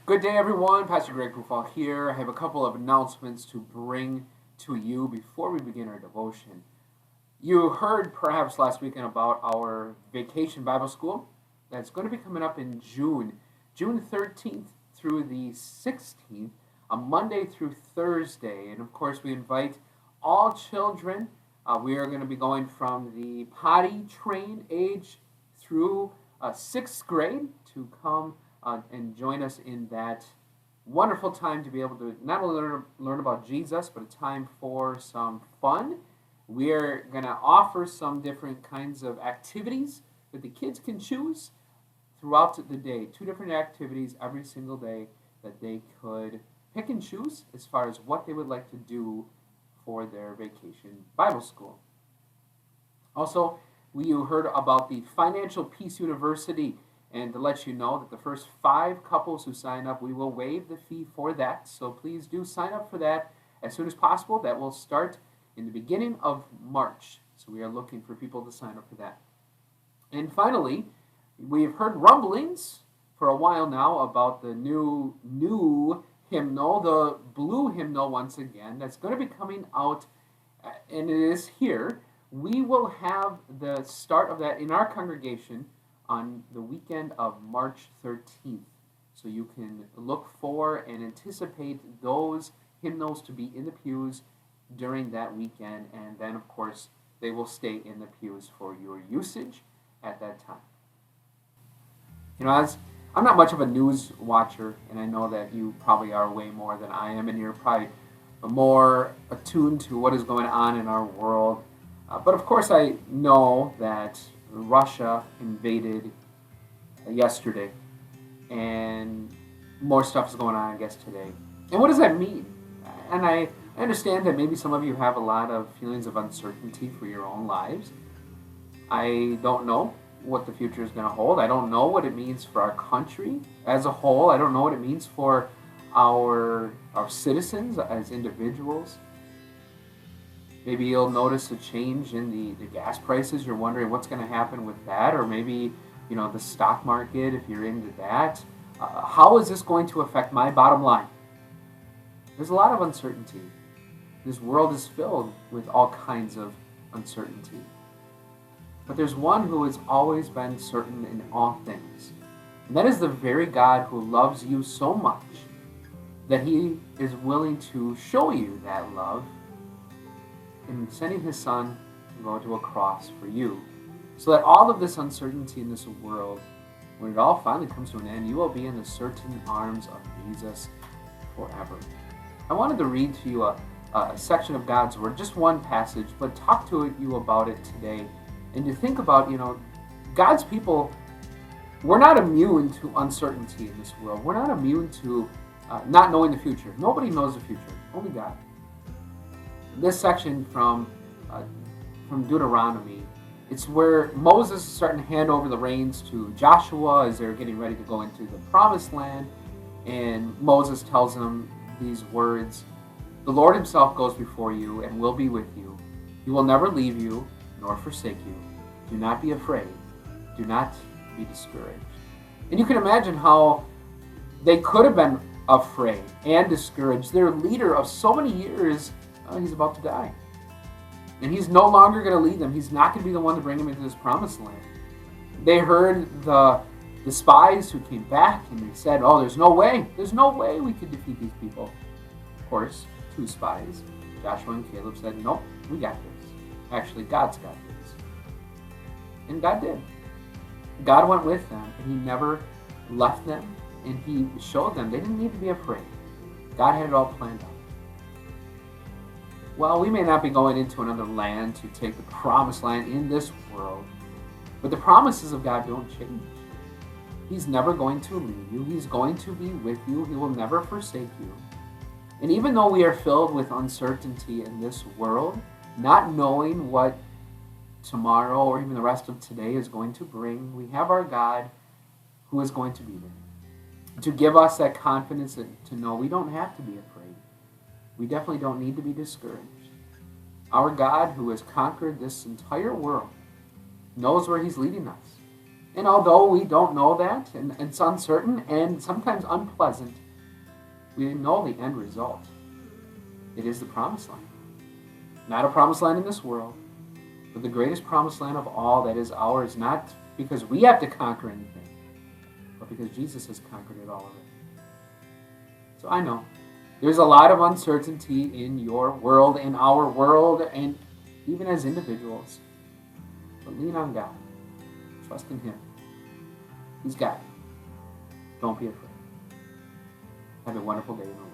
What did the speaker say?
Good day, everyone. Pastor Greg Pufall here. I have a couple of announcements to bring to you before we begin our devotion. You heard perhaps last weekend about our vacation Bible school that's going to be coming up in June 13th through the 16th, a Monday through Thursday. And of course, we invite all children. We are going to be going from the potty train age through sixth grade to come and join us in that wonderful time to be able to not only learn about Jesus, but a time for some fun. We are going to offer some different kinds of activities that the kids can choose throughout the day. Two different activities every single day that they could pick and choose as far as what they would like to do for their vacation Bible school. Also, you heard about the Financial Peace University, and to let you know that the first 5 couples who sign up, we will waive the fee for that. So please do sign up for that as soon as possible. That will start in the beginning of March. So we are looking for people to sign up for that. And finally, we've heard rumblings for a while now about the new hymnal, the blue hymnal once again, that's going to be coming out, and it is here. We will have the start of that in our congregation on the weekend of March 13th. So you can look for and anticipate those hymnals to be in the pews during that weekend, and then of course they will stay in the pews for your usage at that time. As I'm not much of a news watcher, and I know that you probably are way more than I am, and you're probably more attuned to what is going on in our world. But of course I know that Russia invaded yesterday, and more stuff is going on, I guess, today. And what does that mean? And I understand that maybe some of you have a lot of feelings of uncertainty for your own lives. I don't know what the future is going to hold. I don't know what it means for our country as a whole. I don't know what it means for our citizens as individuals. Maybe you'll notice a change in the gas prices. You're wondering what's going to happen with that, or maybe the stock market, if you're into that. How is this going to affect my bottom line? There's a lot of uncertainty. This world is filled with all kinds of uncertainty. But there's one who has always been certain in all things, and that is the very God who loves you so much that he is willing to show you that love in sending his son to go to a cross for you, so that all of this uncertainty in this world, when it all finally comes to an end, you will be in the certain arms of Jesus forever. I wanted to read to you a section of God's Word, just one passage, but talk to you about it today, and to think about, God's people, we're not immune to uncertainty in this world. We're not immune to not knowing the future. Nobody knows the future, only God. This section from Deuteronomy, it's where Moses is starting to hand over the reins to Joshua as they're getting ready to go into the promised land, and Moses tells them these words: "The Lord himself goes before you and will be with you. He will never leave you nor forsake you. Do not be afraid. Do not be discouraged." And you can imagine how they could have been afraid and discouraged. Their leader of so many years, he's about to die. And he's no longer going to lead them. He's not going to be the one to bring them into this promised land. They heard the spies who came back, and they said, there's no way we could defeat these people. Of course, 2 spies, Joshua and Caleb, said, nope, we got this. Actually, God's got this. And God did. God went with them, and he never left them, and he showed them they didn't need to be afraid. God had it all planned out. Well, we may not be going into another land to take the promised land in this world, but the promises of God don't change. He's never going to leave you. He's going to be with you. He will never forsake you. And even though we are filled with uncertainty in this world, not knowing what tomorrow or even the rest of today is going to bring, we have our God who is going to be there to give us that confidence to know we don't have to be afraid. We definitely don't need to be discouraged. Our God, who has conquered this entire world, knows where he's leading us. And although we don't know that, and it's uncertain and sometimes unpleasant, we know the end result. It is the promised land. Not a promised land in this world, but the greatest promised land of all that is ours, not because we have to conquer anything, but because Jesus has conquered it all already. So I know there's a lot of uncertainty in your world, in our world, and even as individuals. But lean on God. Trust in Him. He's got you. Don't be afraid. Have a wonderful day in the Lord.